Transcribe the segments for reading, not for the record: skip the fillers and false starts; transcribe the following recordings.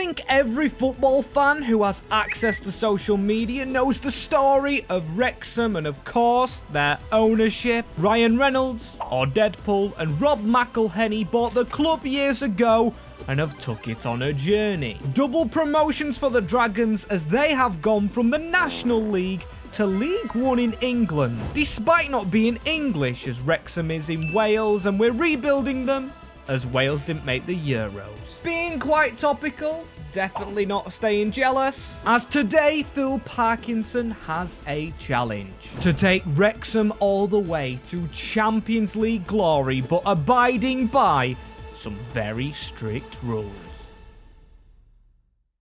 think every football fan who has access to social media knows the story of Wrexham and of course their ownership. Ryan Reynolds, or Deadpool, and Rob Mcelhenney bought the club years ago and have took it on a journey. Double promotions for the Dragons as they have gone from the National League to League One in England, despite not being English as Wrexham is in Wales, and we're rebuilding them as Wales didn't make the Euros. Being quite topical, definitely not staying jealous, as today Phil Parkinson has a challenge to take Wrexham all the way to Champions League glory, but abiding by some very strict rules.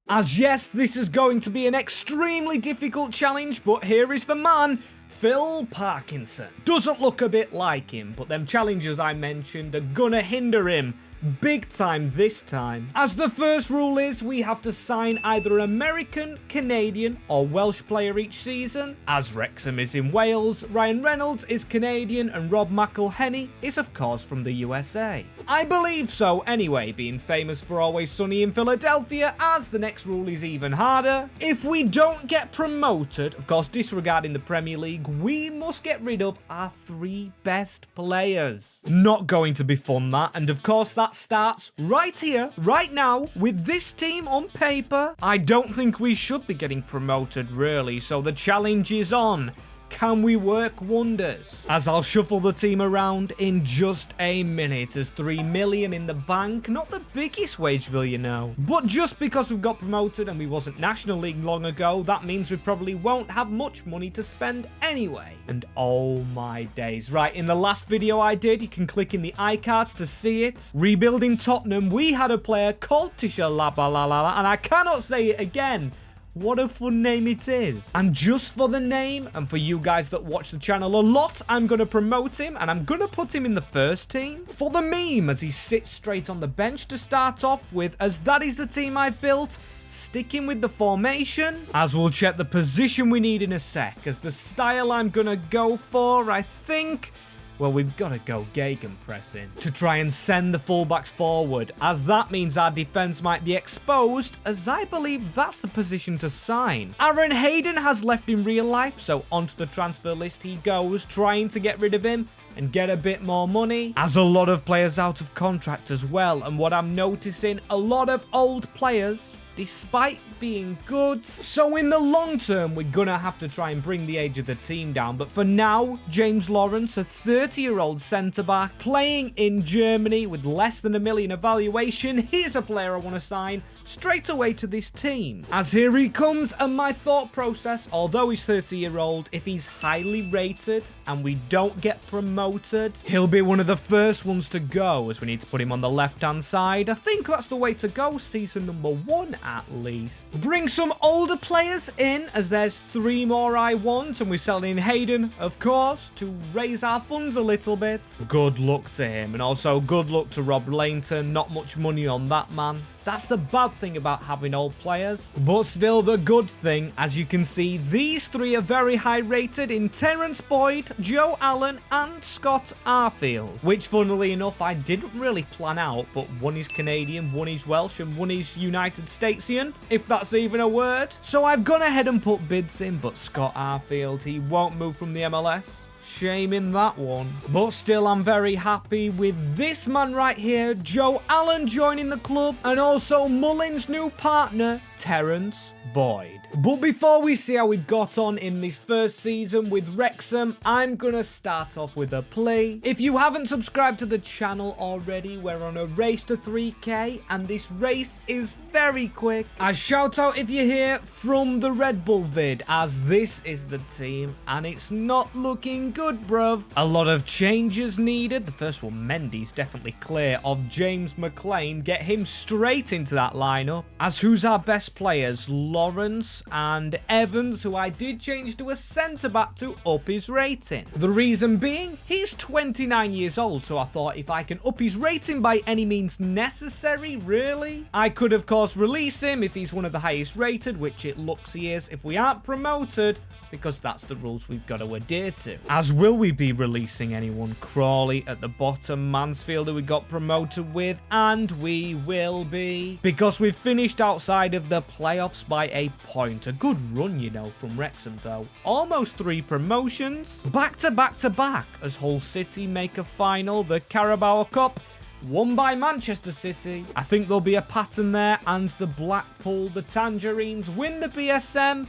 As yes, this is going to be an extremely difficult challenge, but here is the man, Phil Parkinson. Doesn't look a bit like him, but them challenges I mentioned are gonna hinder him big time this time. As the first rule is, we have to sign either an American, Canadian, or Welsh player each season. As Wrexham is in Wales, Ryan Reynolds is Canadian, and Rob Mcelhenney is of course from the USA. I believe so anyway, being famous for Always Sunny in Philadelphia, as the next rule is even harder. If we don't get promoted, of course disregarding the Premier League, we must get rid of our 3 best players. Not going to be fun that, and of course that starts right here, right now, with this team on paper. I don't think we should be getting promoted really, so the challenge is on. Can we work wonders? As I'll shuffle the team around in just a minute, as 3 million in the bank, not the biggest wage bill, you know. But just because we've got promoted and we wasn't National League long ago, that means we probably won't have much money to spend anyway. And oh my days. Right, in the last video I did, you can click in the iCards to see it. Rebuilding Tottenham, we had a player called Tisha Labalala, and I cannot say it again. What a fun name it is. And just for the name, and for you guys that watch the channel a lot, I'm going to promote him, and I'm going to put him in the first team. For the meme, as he sits straight on the bench to start off with, as that is the team I've built. Sticking with the formation, as we'll check the position we need in a sec, as the style I'm going to go for, I think, well, we've got to go gegenpressing to try and send the fullbacks forward, as that means our defence might be exposed, as I believe that's the position to sign. Aaron Hayden has left in real life, so onto the transfer list he goes, trying to get rid of him and get a bit more money, as a lot of players out of contract as well, and what I'm noticing, a lot of old players, despite being good. So in the long term, we're gonna have to try and bring the age of the team down. But for now, James Lawrence, a 30-year-old centre-back, playing in Germany with less than $1 million evaluation, he's a player I want to sign straight away to this team. As here he comes, and my thought process, although he's 30-year-old, if he's highly rated and we don't get promoted, he'll be one of the first ones to go, as we need to put him on the left-hand side. I think that's the way to go, season number 1 at least. Bring some older players in, as there's 3 more I want, and we're selling Hayden, of course, to raise our funds a little bit. Good luck to him, and also good luck to Rob Lainton. Not much money on that man. That's the bad thing about having old players. But still the good thing, as you can see, these 3 are very high rated in Terence Boyd, Joe Allen, and Scott Arfield. Which, funnily enough, I didn't really plan out, but one is Canadian, one is Welsh, and one is United Statesian, if that's even a word. So I've gone ahead and put bids in, but Scott Arfield, he won't move from the MLS. Shame in that one. But still, I'm very happy with this man right here, Joe Allen, joining the club, and also Mullin's new partner, Terence Boyd. But before we see how we've got on in this first season with Wrexham, I'm gonna start off with a plea. If you haven't subscribed to the channel already, we're on a race to 3K, and this race is very quick. A shout out if you're here from the Red Bull vid, as this is the team, and it's not looking good, bruv. A lot of changes needed. The first one, Mendy's definitely clear of James McLean. Get him straight into that lineup. As who's our best players? Lawrence and Evans, who I did change to a centre-back to up his rating. The reason being, he's 29 years old, so I thought if I can up his rating by any means necessary, really. I could, of course, release him if he's one of the highest rated, which it looks he is if we aren't promoted, because that's the rules we've got to adhere to. As will we be releasing anyone? Crawley at the bottom, Mansfield who we got promoted with, and we will be. Because we've finished outside of the playoffs by a point. A good run, you know, from Wrexham though. Almost 3 promotions. Back to back to back as Hull City make a final. The Carabao Cup won by Manchester City. I think there'll be a pattern there, and the Blackpool, the Tangerines, win the BSM.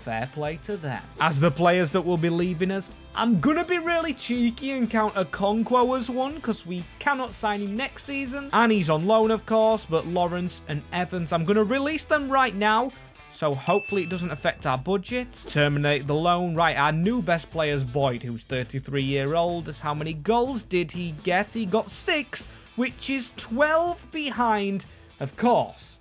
Fair play to them. As the players that will be leaving us, I'm gonna be really cheeky and count Okonkwo as one, because we cannot sign him next season. And he's on loan, of course, but Lawrence and Evans, I'm gonna release them right now, so hopefully it doesn't affect our budget. Terminate the loan. Right, our new best player is Boyd, who's 33-year-old. How many goals did he get? He got 6, which is 12 behind, of course,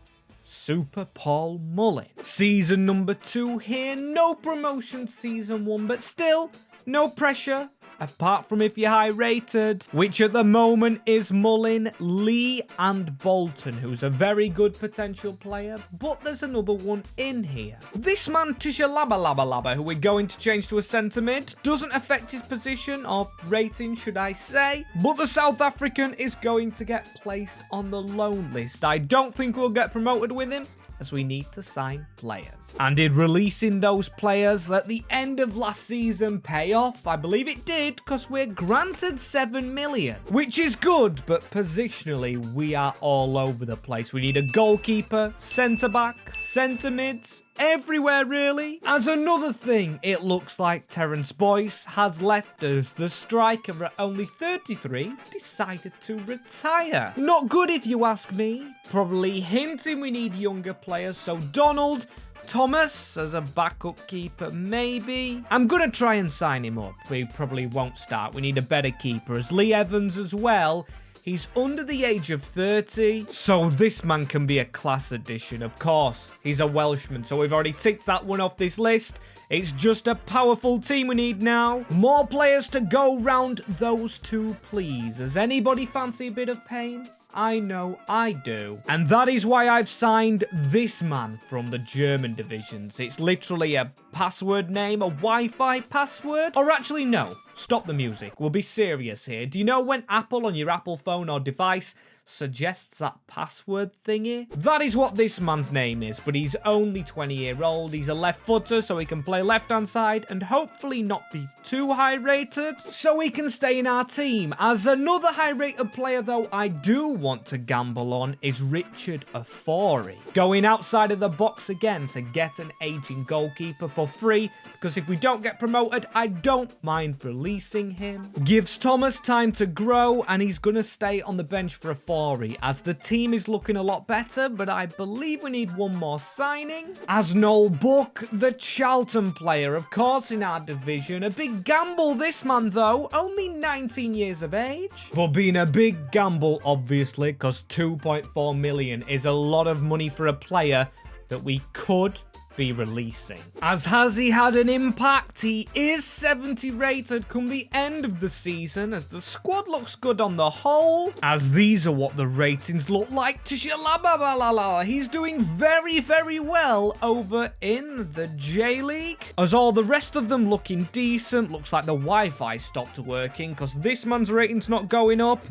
Super Paul Mullin. Season number 2 here. No promotion season 1, but still, no pressure. Apart from if you're high rated, which at the moment is Mullin, Lee, and Bolton, who's a very good potential player, but there's another one in here. This man, Tishalaba, who we're going to change to a centre mid, doesn't affect his position, or rating, should I say, but the South African is going to get placed on the loan list. I don't think we'll get promoted with him, as we need to sign players. And did releasing those players at the end of last season pay off? I believe it did, because we're granted 7 million, which is good, but positionally, we are all over the place. We need a goalkeeper, centre-back, centre-mids, everywhere really. As another thing, it looks like Terence Boyce has left us. The striker at only 33 decided to retire. Not good if you ask me. Probably hinting we need younger players, so Donald Thomas as a backup keeper, maybe. I'm gonna try and sign him up. We probably won't start. We need a better keeper. As Lee Evans as well. He's under the age of 30, so this man can be a class addition. Of course, he's a Welshman, so we've already ticked that one off this list. It's just a powerful team we need now. More players to go round those 2, please. Does anybody fancy a bit of pain? I know I do. And that is why I've signed this man from the German divisions. It's literally a password name, a Wi-Fi password. Or actually, no. Stop the music. We'll be serious here. Do you know when Apple on your Apple phone or device suggests that password thingy? That is what this man's name is, but he's only 20-year-old. He's a left footer, so he can play left-hand side and hopefully not be too high rated, so he can stay in our team. As another high rated player, though, I do want to gamble on is Richard Ofori. Going outside of the box again to get an aging goalkeeper for free, because if we don't get promoted, I don't mind releasing him. Gives Thomas time to grow, and he's gonna stay on the bench for Ofori, as the team is looking a lot better, but I believe we need one more signing. As Noel Buck, the Charlton player, of course, in our division. A big gamble this man, though, only 19 years of age. But being a big gamble, obviously, because 2.4 million is a lot of money for a player that we could be releasing. As has he had an impact? He is 70 rated come the end of the season, as the squad looks good on the whole. As these are what the ratings look like. He's doing very, very well over in the J League. As all the rest of them looking decent. Looks like the Wi-Fi stopped working, because this man's rating's not going up.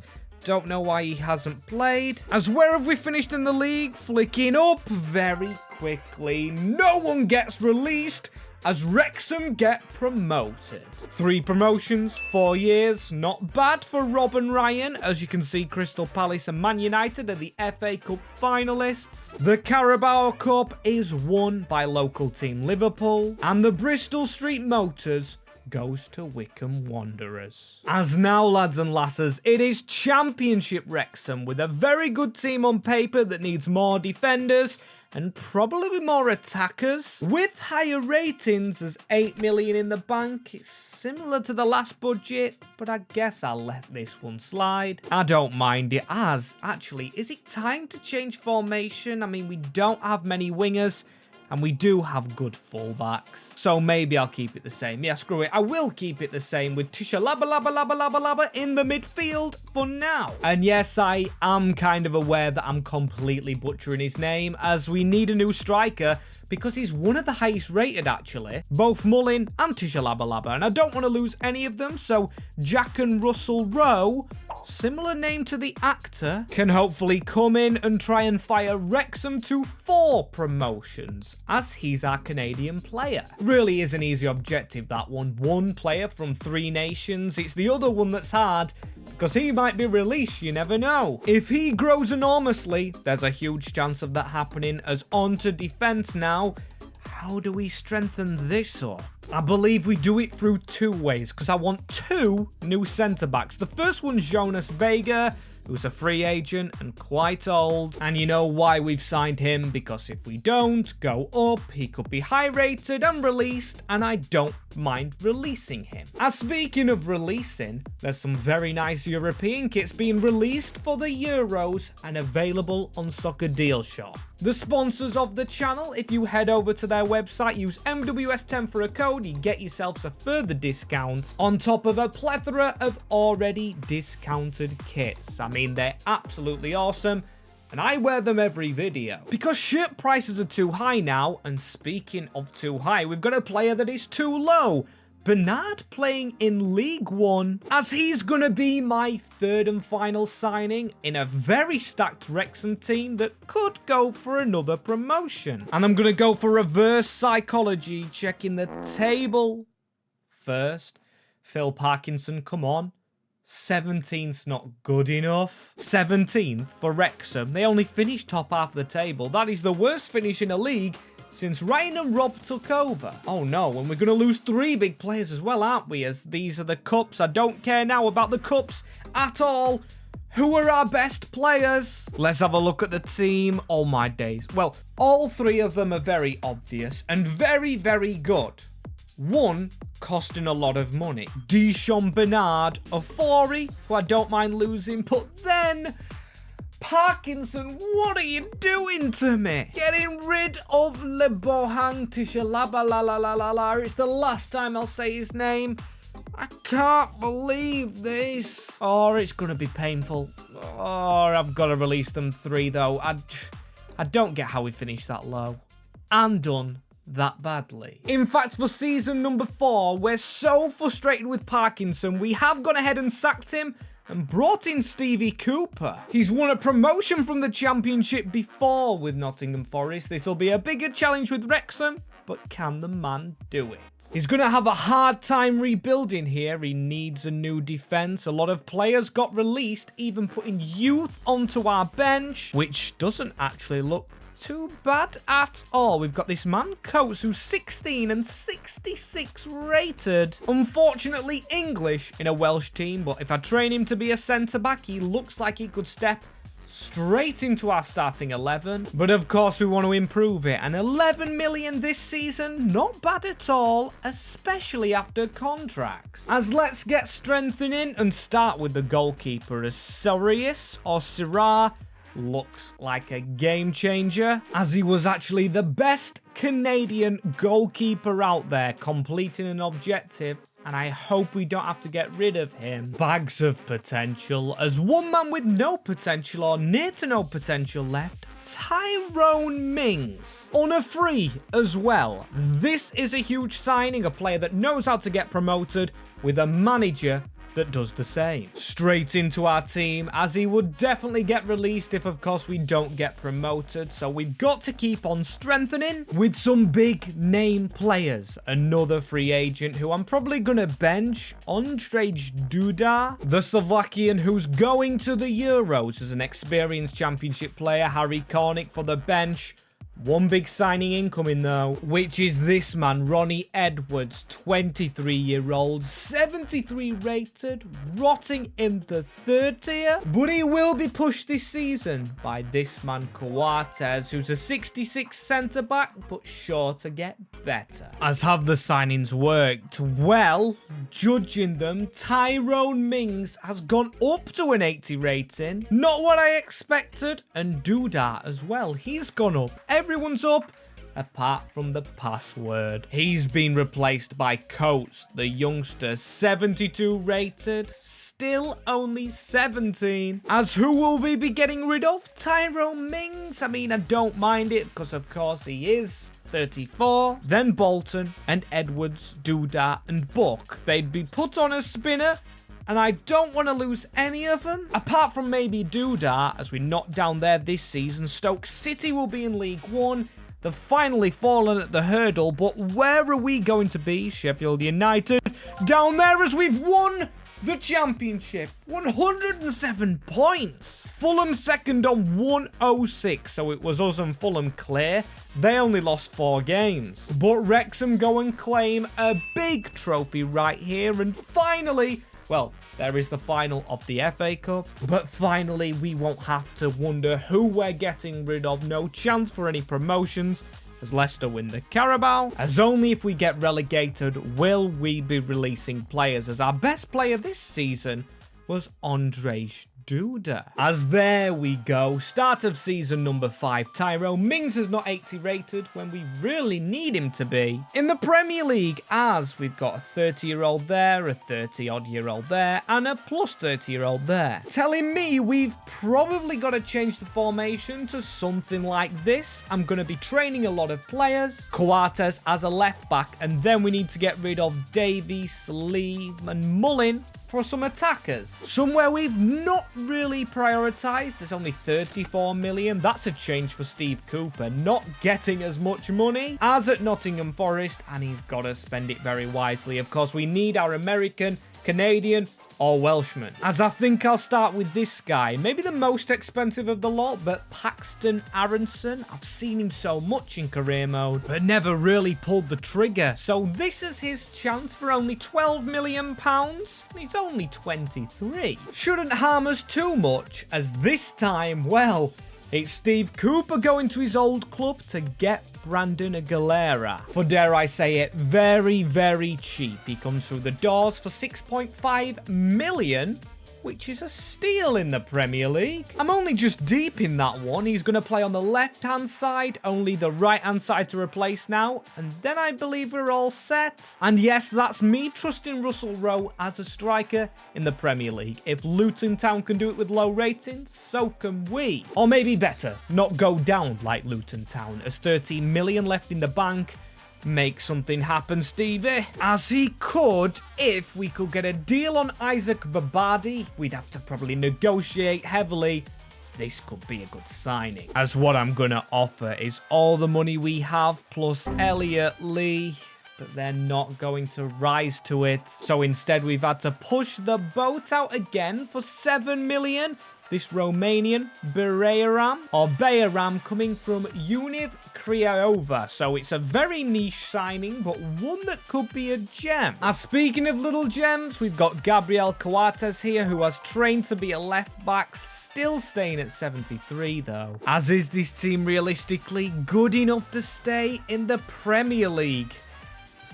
Don't know why he hasn't played. As where have we finished in the league? Flicking up very quickly. No one gets released as Wrexham get promoted. 3 promotions, 4 years. Not bad for Rob and Ryan. As you can see, Crystal Palace and Man United are the FA Cup finalists. The Carabao Cup is won by local team Liverpool. And the Bristol Street Motors goes to Wycombe Wanderers. As now, lads and lasses, it is Championship Wrexham with a very good team on paper that needs more defenders and probably more attackers. With higher ratings as 8 million in the bank, it's similar to the last budget, but I guess I'll let this one slide. I don't mind it, as actually, is it time to change formation? I mean, we don't have many wingers. And we do have good fullbacks. So maybe I'll keep it the same. Yeah, screw it. I will keep it the same with Tisha Laba in the midfield for now. And yes, I am kind of aware that I'm completely butchering his name, as we need a new striker because he's one of the highest rated, actually. Both Mullin and Tisha Laba, and I don't want to lose any of them, so Jack and Russell Rowe, similar name to the actor, can hopefully come in and try and fire Wrexham to 4 promotions, as he's our Canadian player. Really is an easy objective, that one. 1 player from 3 nations. It's the other one that's hard, because he might be released, you never know. If he grows enormously, there's a huge chance of that happening. As on to defence now. How do we strengthen this up? I believe we do it through 2 ways, because I want 2 new centre-backs. The first one's Jonas Vega, who's a free agent and quite old. And you know why we've signed him, because if we don't go up, he could be high rated and released, and I don't mind releasing him. As speaking of releasing, there's some very nice European kits being released for the Euros and available on Soccer Deal Shop. The sponsors of the channel, if you head over to their website, use MWS10 for a code, you get yourselves a further discount on top of a plethora of already discounted kits. I mean, they're absolutely awesome, and I wear them every video. Because shirt prices are too high now, and speaking of too high, we've got a player that is too low. Bernard playing in League One, as he's gonna be my 3rd and final signing in a very stacked Wrexham team that could go for another promotion. And I'm gonna go for reverse psychology, checking the table first. Phil Parkinson, come on. 17th's not good enough. 17th for Wrexham. They only finished top half of the table. That is the worst finish in a league since Ryan and Rob took over. Oh no, and we're going to lose 3 big players as well, aren't we? As these are the cups. I don't care now about the cups at all. Who are our best players? Let's have a look at the team. Oh my days. Well, all 3 of them are very obvious and very, very good. One costing a lot of money. Deshaun Bernard of 40, who I don't mind losing, but then Parkinson, what are you doing to me? Getting rid of Le Bohang Tishalaba. It's the last time I'll say his name. I can't believe this. Oh, it's going to be painful. Oh, I've got to release them 3, though. I don't get how we finished that low. And done that badly. In fact, for season number 4, we're so frustrated with Parkinson, we have gone ahead and sacked him and brought in Stevie Cooper. He's won a promotion from the Championship before with Nottingham Forest. This will be a bigger challenge with Wrexham, but can the man do it? He's going to have a hard time rebuilding here. He needs a new defence. A lot of players got released, even putting youth onto our bench, which doesn't actually look too bad at all. We've got this man, Coates, who's 16 and 66 rated. Unfortunately English in a Welsh team, but if I train him to be a centre-back, he looks like he could step straight into our starting 11. But of course we want to improve it, and 11 million this season, not bad at all, especially after contracts. As let's get strengthening and start with the goalkeeper, as Sirius or Syrah looks like a game changer, as he was actually the best Canadian goalkeeper out there, completing an objective, and I hope we don't have to get rid of him. Bags of potential, as one man with no potential or near to no potential left, Tyrone Mings, on a free as well. This is a huge signing, a player that knows how to get promoted with a manager that does the same. Straight into our team, as he would definitely get released if of course we don't get promoted, so we've got to keep on strengthening with some big name players. Another free agent who I'm probably gonna bench, Ondrej Duda, the Slovakian who's going to the Euros as an experienced Championship player. Harry Cornick for the bench. One big signing incoming though, which is this man, Ronnie Edwards, 23-year-old, 73 rated, rotting in the 3rd tier, but he will be pushed this season by this man, Coates, who's a 66 centre-back, but sure to get better. As have the signings worked? Well, judging them, Tyrone Mings has gone up to an 80 rating, not what I expected, and Duda as well, he's gone up. Everyone's up, apart from the password. He's been replaced by Coates, the youngster, 72 rated, still only 17. As who will we be getting rid of? Tyrone Mings? I mean, I don't mind it because of course he is 34. Then Bolton and Edwards, Duda and Buck. They'd be put on a spinner, and I don't want to lose any of them. Apart from maybe Duda, as we knocked down there this season. Stoke City will be in League One. They've finally fallen at the hurdle, but where are we going to be? Sheffield United down there as we've won the championship. 107 points. Fulham second on 106, so it was us and Fulham clear. They only lost 4 games. But Wrexham go and claim a big trophy right here, and finally, well, there is the final of the FA Cup, but finally we won't have to wonder who we're getting rid of. No chance for any promotions as Leicester win the Carabao, as only if we get relegated will we be releasing players, as our best player this season was Andrzej Duda. As there we go, start of season number 5. Tyrone Mings is not 80 rated when we really need him to be. In the Premier League, as we've got a 30-year-old there, a 30-odd-year-old there, and a plus 30-year-old there. Telling me we've probably got to change the formation to something like this. I'm going to be training a lot of players. Coates as a left back, and then we need to get rid of Davies, Lee, and Mullin for some attackers. Somewhere we've not really prioritised. There's only 34 million. That's a change for Steve Cooper, not getting as much money as at Nottingham Forest, and he's got to spend it very wisely. Of course, we need our American, Canadian, or Welshman. As I think I'll start with this guy, maybe the most expensive of the lot, but Paxton Aronson. I've seen him so much in career mode, but never really pulled the trigger. So this is his chance for only £12 million. He's only 23. Shouldn't harm us too much, as this time, well, it's Steve Cooper going to his old club to get Brandon Aguilera for, dare I say it, very, very cheap. He comes through the doors for 6.5 million, which is a steal in the Premier League. I'm only just deep in that one. He's going to play on the left-hand side, only the right-hand side to replace now, and then I believe we're all set. And yes, that's me trusting Russell Rowe as a striker in the Premier League. If Luton Town can do it with low ratings, so can we. Or maybe better, not go down like Luton Town, as 13 million left in the bank. Make something happen, Stevie. As he could, if we could get a deal on Isaac Babadi. We'd have to probably negotiate heavily. This could be a good signing, as what I'm gonna offer is all the money we have plus Elliot Lee, but they're not going to rise to it. So instead we've had to push the boat out again for 7 million. This Romanian Bayram coming from Univ Craiova. So it's a very niche signing, but one that could be a gem. As speaking of little gems, we've got Gabriel Coates here, who has trained to be a left back, still staying at 73 though. As is this team realistically good enough to stay in the Premier League?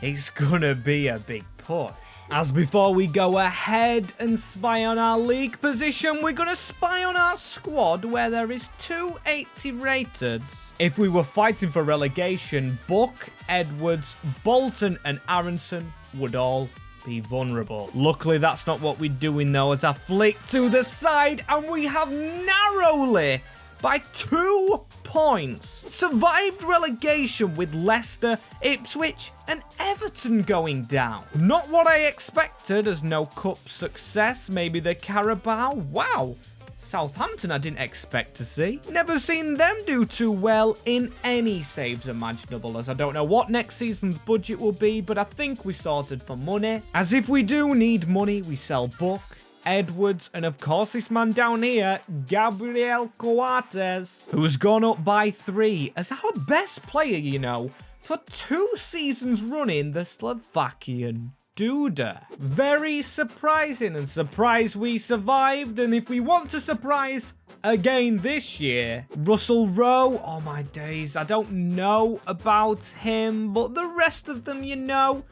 It's gonna be a big push. As before we go ahead and spy on our league position, we're going to spy on our squad where there is 280 rated. If we were fighting for relegation, Buck, Edwards, Bolton and Aronson would all be vulnerable. Luckily, that's not what we're doing though, as I flick to the side and we have narrowly, by 2 points, survived relegation with Leicester, Ipswich and Everton going down. Not what I expected, as no cup success. Maybe the Carabao. Wow. Southampton I didn't expect to see. Never seen them do too well in any saves imaginable, as I don't know what next season's budget will be, but I think we sorted for money. As if we do need money, we sell Buck, Edwards, and of course this man down here, Gabriel Coates, who's gone up by 3 as our best player, you know, for 2 seasons running, the Slovakian Duda. Very surprising, and surprised we survived. And if we want to surprise again this year, Russell Rowe, oh my days, I don't know about him, but the rest of them, you know,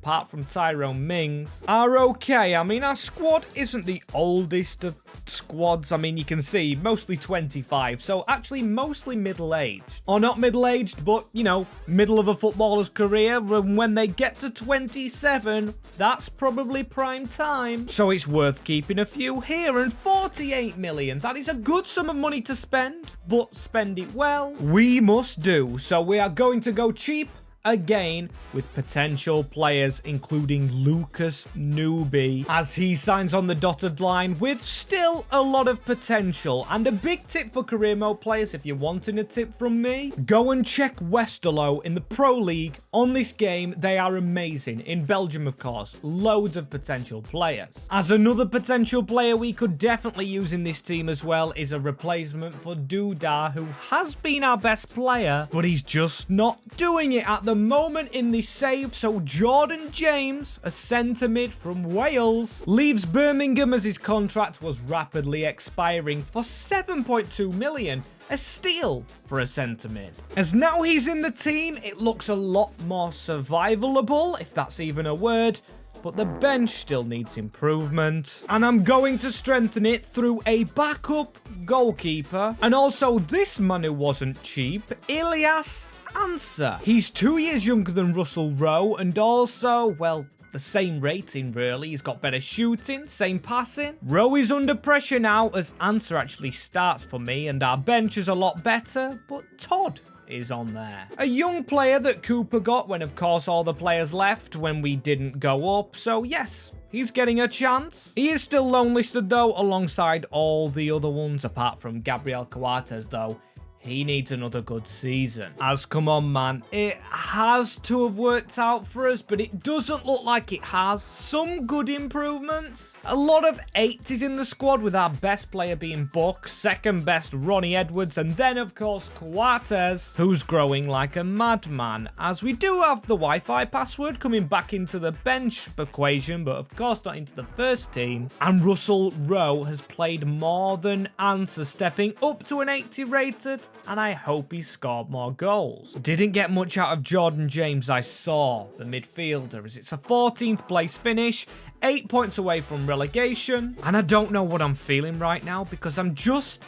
apart from Tyrone Mings, are okay. I mean, our squad isn't the oldest of squads. I mean, you can see mostly 25, so actually mostly middle-aged. Or not middle-aged, but, you know, middle of a footballer's career. When they get to 27, that's probably prime time. So it's worth keeping a few here, and 48 million. That is a good sum of money to spend, but spend it well. We must do. So we are going to go cheap again with potential players, including Lucas Newby, as he signs on the dotted line with still a lot of potential. And a big tip for career mode players, if you're wanting a tip from me, go and check Westerlo in the Pro League on this game. They are amazing. In Belgium, of course, loads of potential players. As another potential player we could definitely use in this team as well is a replacement for Duda, who has been our best player, but he's just not doing it at the moment in this save. So Jordan James, a centre mid from Wales, leaves Birmingham as his contract was rapidly expiring for 7.2 million. A steal for a centre mid. As now he's in the team, it looks a lot more survivable, if that's even a word, but the bench still needs improvement. And I'm going to strengthen it through a backup goalkeeper. And also this man who wasn't cheap, Ilias Answer. He's 2 years younger than Russell Rowe, and also, well, the same rating really. He's got better shooting, same passing. Rowe is under pressure now as Answer actually starts for me, and our bench is a lot better, but Todd is on there. A young player that Cooper got when, of course, all the players left when we didn't go up, so yes, he's getting a chance. He is still lone listed though, alongside all the other ones, apart from Gabriel Coates though. He needs another good season. As come on, man, it has to have worked out for us, but it doesn't look like it has. Some good improvements. A lot of 80s in the squad, with our best player being Buck, second best Ronnie Edwards, and then of course Coates, who's growing like a madman. As we do have the Wi-Fi password coming back into the bench equation, but of course not into the first team. And Russell Rowe has played more than Answer, stepping up to an 80 rated. And I hope he scored more goals. Didn't get much out of Jordan James, I saw, the midfielder, as it's a 14th place finish, 8 points away from relegation. And I don't know what I'm feeling right now, because I'm just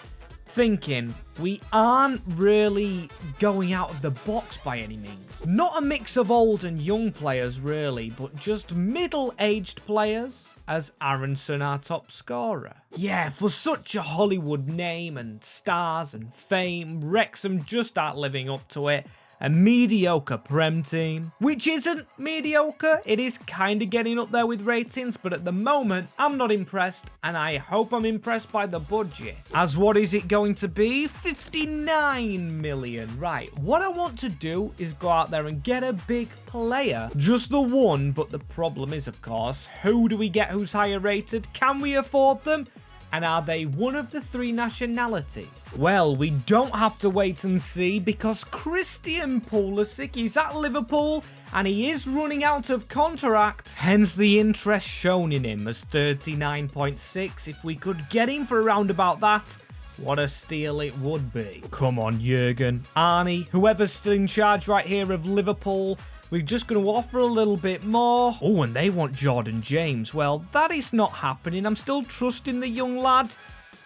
thinking we aren't really going out of the box by any means. Not a mix of old and young players really, but just middle-aged players, as Aronson our top scorer. Yeah, for such a Hollywood name and stars and fame, Wrexham just aren't living up to it. A mediocre Prem team, which isn't mediocre. It is kind of getting up there with ratings, but at the moment, I'm not impressed, and I hope I'm impressed by the budget. As what is it going to be? 59 million. Right, what I want to do is go out there and get a big player. Just the one, but the problem is, of course, who do we get who's higher rated? Can we afford them? And are they one of the 3 nationalities? Well, we don't have to wait and see, because Christian Pulisic is at Liverpool and he is running out of contract. Hence the interest shown in him as 39.6. If we could get him for around about that, what a steal it would be. Come on, Jurgen, Arnie, whoever's still in charge right here of Liverpool. We're just going to offer a little bit more. Oh, and they want Jordan James. Well, that is not happening. I'm still trusting the young lad.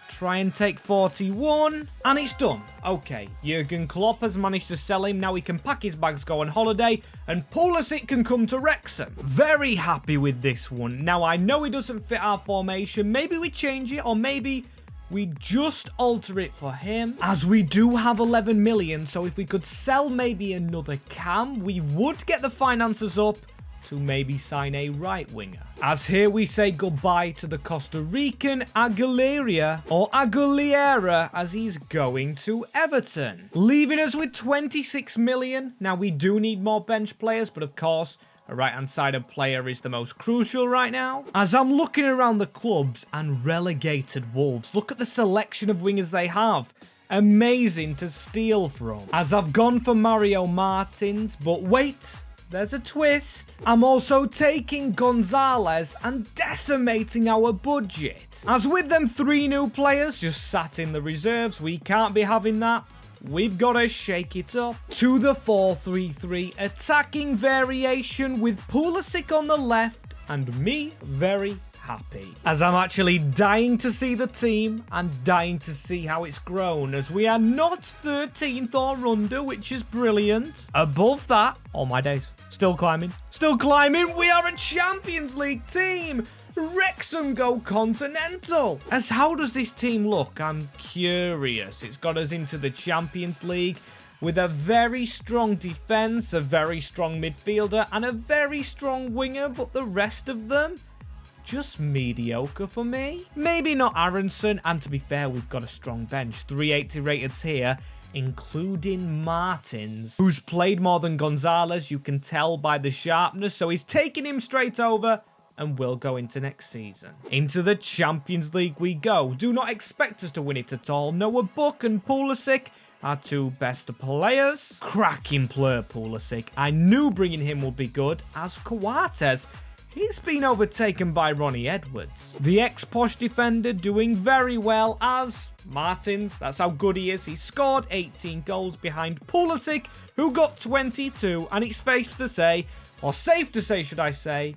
Try and take 41. And it's done. Okay, Jurgen Klopp has managed to sell him. Now he can pack his bags, go on holiday, and Pulisic can come to Wrexham. Very happy with this one. Now, I know he doesn't fit our formation. Maybe we change it, or maybe we just alter it for him, as we do have 11 million, so if we could sell maybe another cam, we would get the finances up to maybe sign a right winger. As here we say goodbye to the Costa Rican Aguilera, or Aguilera, as he's going to Everton, leaving us with 26 million. Now we do need more bench players, but of course, a right-hand-sided player is the most crucial right now. As I'm looking around the clubs and relegated Wolves, look at the selection of wingers they have. Amazing to steal from. As I've gone for Mario Martins, but wait, there's a twist. I'm also taking Gonzalez and decimating our budget. As with them 3 new players just sat in the reserves, we can't be having that. we've got to shake it up. To the 4-3-3 attacking variation with Pulisic on the left and me very happy, as I'm actually dying to see the team and dying to see how it's grown, as we are not 13th or under, which is brilliant. Above that, oh my days, still climbing, we are a Champions League team. Wrexham go continental. As how does this team look? I'm curious. It's got us into the Champions League with a very strong defense, a very strong midfielder, and a very strong winger, but the rest of them, just mediocre for me. Maybe not Aronson, and to be fair, we've got a strong bench. 380 rated here, including Martins, who's played more than Gonzalez. You can tell by the sharpness, so he's taking him straight over and will go into next season. Into the Champions League we go. Do not expect us to win it at all. Noah Buck and Pulisic, our two best players. Cracking player Pulisic. I knew bringing him would be good, as Coates, he's been overtaken by Ronnie Edwards. The ex-Posh defender doing very well, as Martins, that's how good he is. He scored 18 goals behind Pulisic, who got 22, and it's safe to say, or safe to say should I say,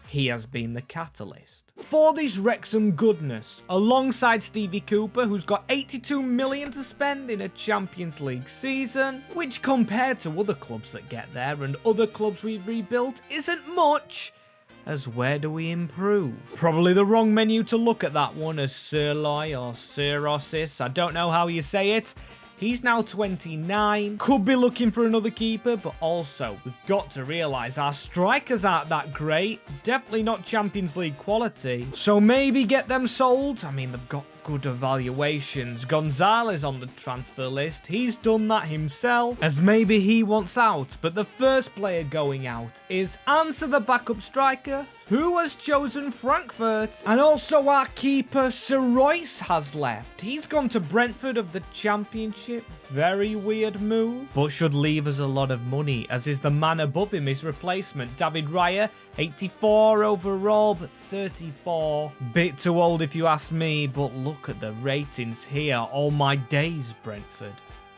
he has been the catalyst for this Wrexham goodness, alongside Stevie Cooper, who's got 82 million to spend in a Champions League season, which compared to other clubs that get there and other clubs we've rebuilt isn't much. As where do we improve? Probably the wrong menu to look at that one, as Sirloy or Sirosis, I don't know how you say it. He's now 29, could be looking for another keeper, but also we've got to realise our strikers aren't that great, definitely not Champions League quality, so maybe get them sold. I mean, they've got good evaluations. Gonzalez on the transfer list, he's done that himself, as maybe he wants out, but the first player going out is Answer, the backup striker, who has chosen Frankfurt, and also our keeper Sir Royce has left. He's gone to Brentford of the Championship. Very weird move, but should leave us a lot of money, as is the man above him, his replacement, David Raya, 84 overall, but 34. Bit too old if you ask me, but look at the ratings here. Oh my days, Brentford.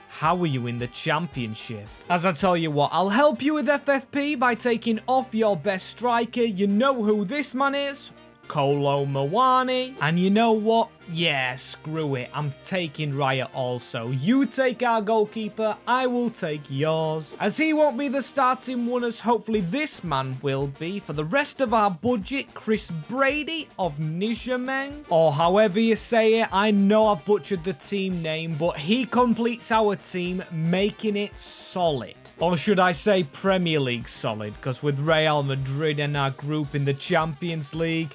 How are you in the Championship? As I tell you what, I'll help you with FFP by taking off your best striker. You know who this man is? Kolo Muani. And you know what? Yeah, screw it. I'm taking Raya also. You take our goalkeeper, I will take yours. As he won't be the starting one, as hopefully this man will be. For the rest of our budget, Chris Brady of Nijmegen, or however you say it. I know I've butchered the team name, but he completes our team, making it solid. Or should I say Premier League solid, because with Real Madrid in our group in the Champions League,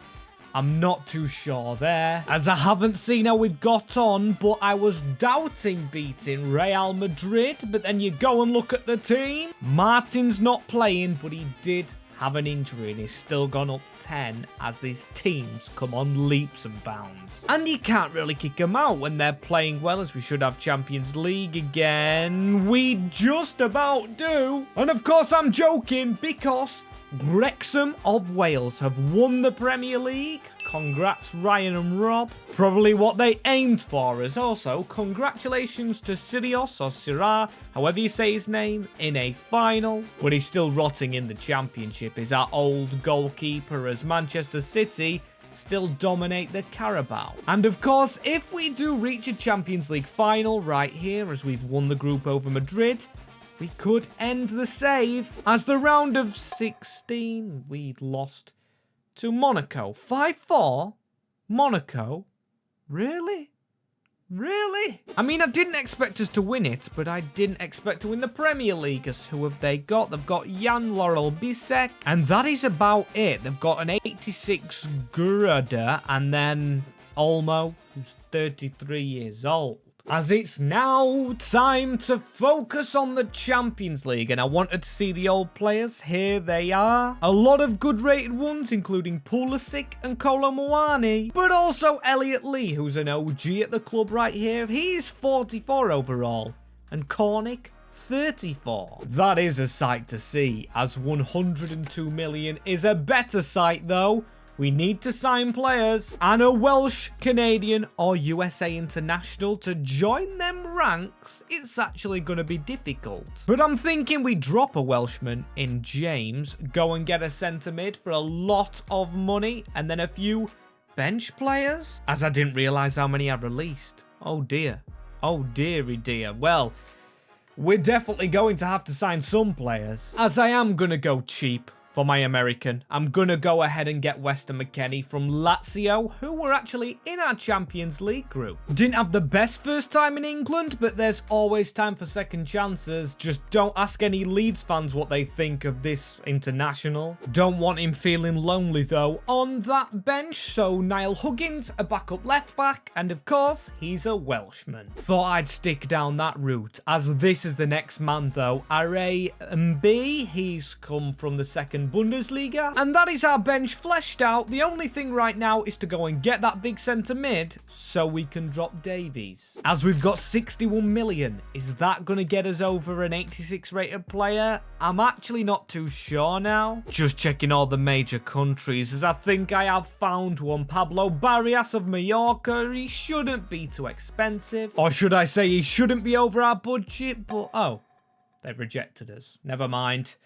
I'm not too sure there, as I haven't seen how we've got on, but I was doubting beating Real Madrid, but then you go and look at the team. Martin's not playing, but he did have an injury and he's still gone up 10 as these teams come on leaps and bounds. And you can't really kick them out when they're playing well, as we should have Champions League again. We just about do. And of course I'm joking, because Wrexham of Wales have won the Premier League. Congrats Ryan and Rob. Probably what they aimed for. As also congratulations to Sirius or Syrah, however you say his name, in a final. But he's still rotting in the Championship, is our old goalkeeper, as Manchester City still dominate the Carabao. And of course, if we do reach a Champions League final right here, as we've won the group over Madrid, we could end the save, as the round of 16 we'd lost to Monaco. 5-4? Monaco? Really? Really? I mean, I didn't expect us to win it, but I didn't expect to win the Premier League, as who have they got? They've got Jan Laurel Bisek, and that is about it. They've got an 86 Gurada, and then Olmo, who's 33 years old. As it's now time to focus on the Champions League, and I wanted to see the old players. Here they are. A lot of good rated ones, including Pulisic and Kolo Muani, but also Elliot Lee, who's an OG at the club right here. He's 44 overall, and Cornick 34. That is a sight to see, as 102 million is a better sight though, We need to sign players and a Welsh, Canadian or USA international to join them ranks. It's actually going to be difficult. But I'm thinking we drop a Welshman in James, go and get a centre mid for a lot of money, and then a few bench players, as I didn't realise how many I've released. Oh dear. Oh dearie dear. Well, we're definitely going to have to sign some players, as I am going to go cheap for my American. I'm going to go ahead and get Mcelhenney from Lazio, who were actually in our Champions League group. Didn't have the best first time in England, but there's always time for second chances. Just don't ask any Leeds fans what they think of this international. Don't want him feeling lonely though on that bench, so Niall Huggins, a backup left back, and of course, he's a Welshman. Thought I'd stick down that route, as this is the next man though. Array B, he's come from the second Bundesliga, and that is our bench fleshed out. The only thing right now is to go and get that big centre mid so we can drop Davies, as we've got 61 million. Is that going to get us over an 86 rated player? I'm actually not too sure now. Just checking all the major countries, as I think I have found one. Pablo Barrias of Mallorca. He shouldn't be too expensive, or should I say he shouldn't be over our budget, but oh, they've rejected us. Never mind.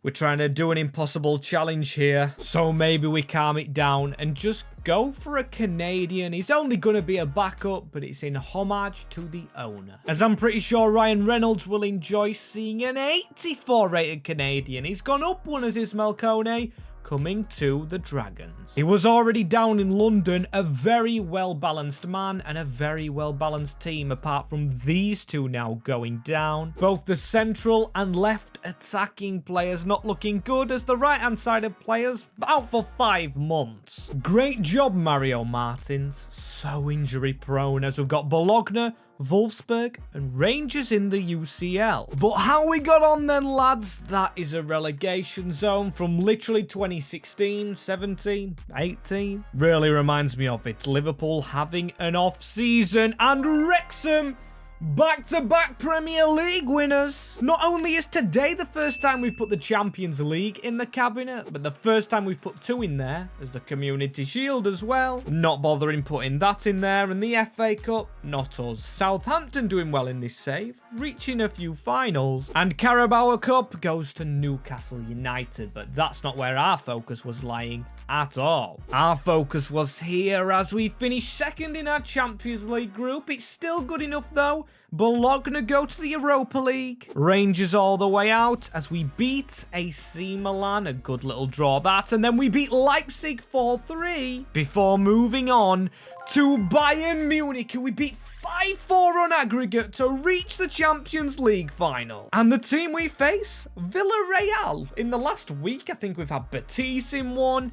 We're trying to do an impossible challenge here, so maybe we calm it down and just go for a Canadian. He's only going to be a backup, but it's in homage to the owner, as I'm pretty sure Ryan Reynolds will enjoy seeing an 84 rated Canadian. He's gone up one as Mcelhenney, coming to the Dragons. He was already down in London, a very well-balanced man and a very well-balanced team, apart from these two now going down. Both the central and left attacking players not looking good, as the right-hand side of players out for 5 months. Great job, Mario Martins. So injury-prone, as we've got Bologna, Wolfsburg and Rangers in the UCL. But how we got on then, lads? That is a relegation zone from literally 2016, 17, 18. Really reminds me of it. Liverpool having an off-season, and Wrexham back-to-back Premier League winners. Not only is today the first time we've put the Champions League in the cabinet, but the first time we've put 2 in there as the Community Shield as well. Not bothering putting that in there. And the FA Cup, not us. Southampton doing well in this save, reaching a few finals. And Carabao Cup goes to Newcastle United, but that's not where our focus was lying at all. Our focus was here as we finished second in our Champions League group. It's still good enough though. Bologna go to the Europa League. Rangers all the way out as we beat AC Milan. A good little draw that. And then we beat Leipzig 4-3 before moving on to Bayern Munich, who we beat 5-4 on aggregate to reach the Champions League final. And the team we face, Villarreal. In the last week, I think we've had Betis in one.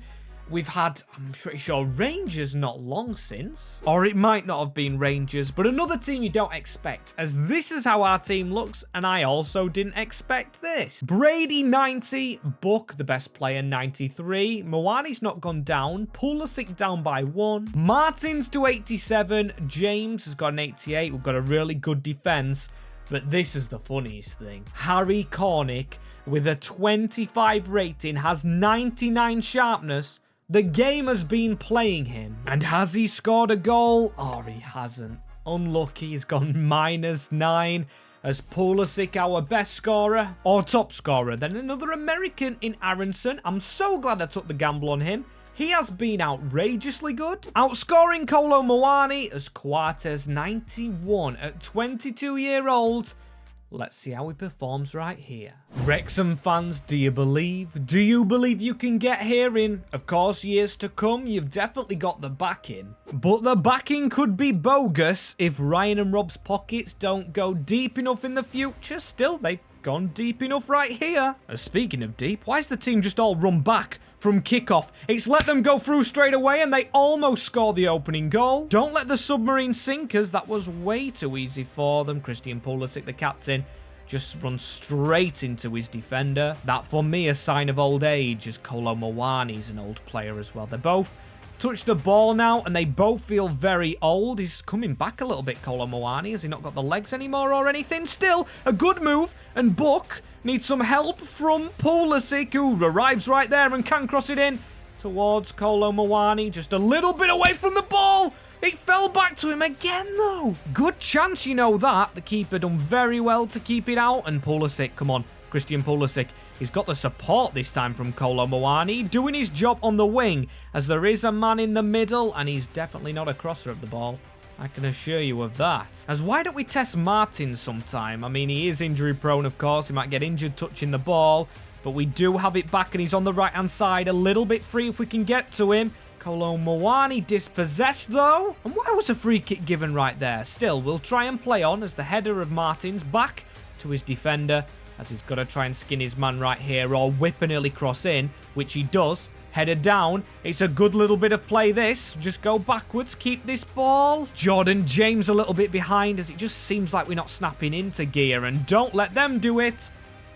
We've had, I'm pretty sure, Rangers not long since. Or it might not have been Rangers, but another team you don't expect, as this is how our team looks, and I also didn't expect this. Brady 90, Buck, the best player, 93. Mwani's not gone down. Pulisic down by 1. Martins to 87. James has got an 88. We've got a really good defense. But this is the funniest thing. Harry Cornick, with a 25 rating, has 99 sharpness. The game has been playing him. And has he scored a goal? Oh, he hasn't. Unlucky, he's gone -9. As Pulisic, our best scorer, or top scorer. Then another American in Aronson. I'm so glad I took the gamble on him. He has been outrageously good. Outscoring Kolo Muani as Quartes 91 at 22-year-old. Let's see how he performs right here. Wrexham fans, do you believe? Do you believe you can get here in, of course, years to come? You've definitely got the backing. But the backing could be bogus if Ryan and Rob's pockets don't go deep enough in the future. Still, they've gone deep enough right here. Speaking of deep, why is the team just all run back from kickoff? It's let them go through straight away and they almost score the opening goal. Don't let the submarine sinkers. That was way too easy for them. Christian Pulisic, the captain, just runs straight into his defender. That, for me, a sign of old age, as Kolo Muani's an old player as well. They both touch the ball now, and they both feel very old. He's coming back a little bit, Kolo Muani. Has he not got the legs anymore or anything? Still, a good move, and Buck needs some help from Pulisic, who arrives right there and can cross it in. towards Kolo Muani. Just a little bit away from the ball. It fell back to him again, though. Good chance, you know that. The keeper done very well to keep it out. And Pulisic, come on, Christian Pulisic. He's got the support this time from Kolo Muani, doing his job on the wing, as there is a man in the middle, and he's definitely not a crosser of the ball. I can assure you of that. As why don't we test Martin sometime? I mean, he is injury prone, of course. He might get injured touching the ball, but we do have it back, and he's on the right-hand side, a little bit free if we can get to him. Kolo Muani dispossessed, though. And why was a free kick given right there? Still, we'll try and play on as the header of Martin's back to his defender, as he's got to try and skin his man right here or whip an early cross in, which he does. Header down. It's a good little bit of play, this. Just go backwards, keep this ball. Jordan James a little bit behind, as it just seems like we're not snapping into gear, and don't let them do it,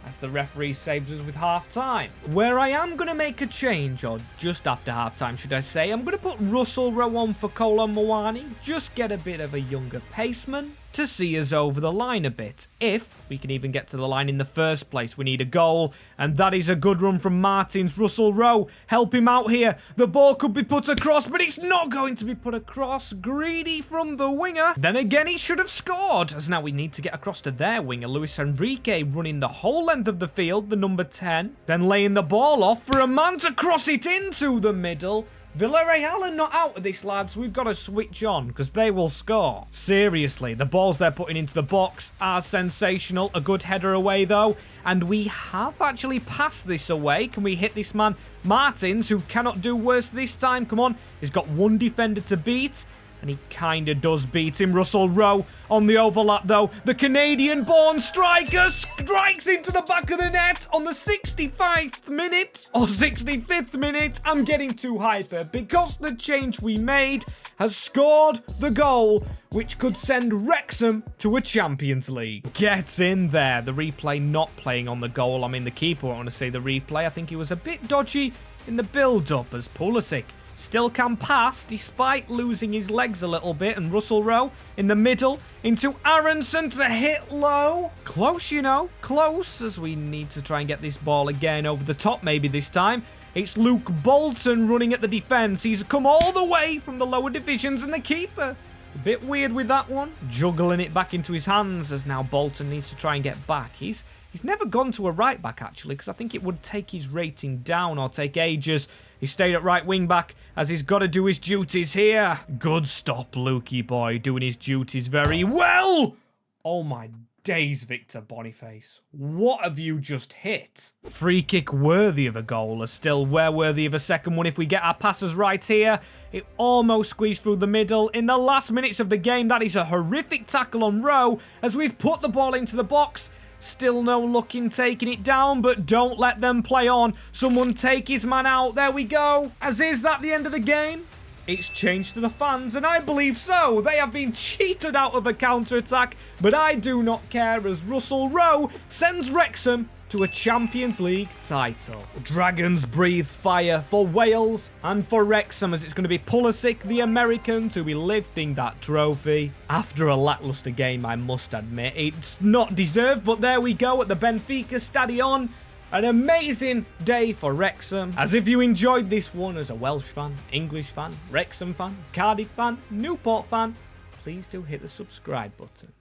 as the referee saves us with half-time. Where I am going to make a change, or just after half-time, should I say, I'm going to put Russell Rowe on for Kolo Muani. Just get a bit of a younger paceman to see us over the line a bit. If we can even get to the line in the first place, we need a goal, and that is a good run from Martins. Russell Rowe, help him out here. The ball could be put across, but it's not going to be put across. Greedy from the winger. Then again, he should have scored, as now we need to get across to their winger. Luis Enrique running the whole length of the field, the number 10. Then laying the ball off for a man to cross it into the middle. Villarreal are not out of this, lads. We've got to switch on, because they will score. Seriously, the balls they're putting into the box are sensational. A good header away, though. And we have actually passed this away. Can we hit this man? Martins, who cannot do worse this time. Come on. He's got one defender to beat. And he kind of does beat him. Russell Rowe on the overlap, though. The Canadian-born striker strikes into the back of the net on the 65th minute. Or 65th minute. I'm getting too hyper because the change we made has scored the goal, which could send Wrexham to a Champions League. Gets in there. The replay not playing on the goal. I mean, the keeper, I want to say the replay. I think he was a bit dodgy in the build-up, as Pulisic still can pass despite losing his legs a little bit. And Russell Rowe in the middle into Aronson to hit low. Close, you know. Close, as we need to try and get this ball again over the top maybe this time. It's Luke Bolton running at the defence. He's come all the way from the lower divisions, and the keeper a bit weird with that one. Juggling it back into his hands, as now Bolton needs to try and get back. He's never gone to a right back, actually, because I think it would take his rating down or take ages. He stayed at right wing back, as he's got to do his duties here. Good stop, Lukey boy, doing his duties very well. Oh my days, Victor Boniface. What have you just hit? Free kick worthy of a goal, or still we're worthy of a second one if we get our passes right here. It almost squeezed through the middle. In the last minutes of the game, that is a horrific tackle on Rowe, as we've put the ball into the box. Still no luck in taking it down, but don't let them play on. Someone take his man out. There we go. As is that the end of the game? It's changed to the fans, and I believe so. They have been cheated out of a counter-attack, but I do not care, as Russell Rowe sends Wrexham to a Champions League title. Dragons breathe fire for Wales and for Wrexham, as it's going to be Pulisic, the American, to be lifting that trophy. After a lackluster game, I must admit. It's not deserved, but there we go at the Benfica Stadion. An amazing day for Wrexham. As if you enjoyed this one as a Welsh fan, English fan, Wrexham fan, Cardiff fan, Newport fan, please do hit the subscribe button.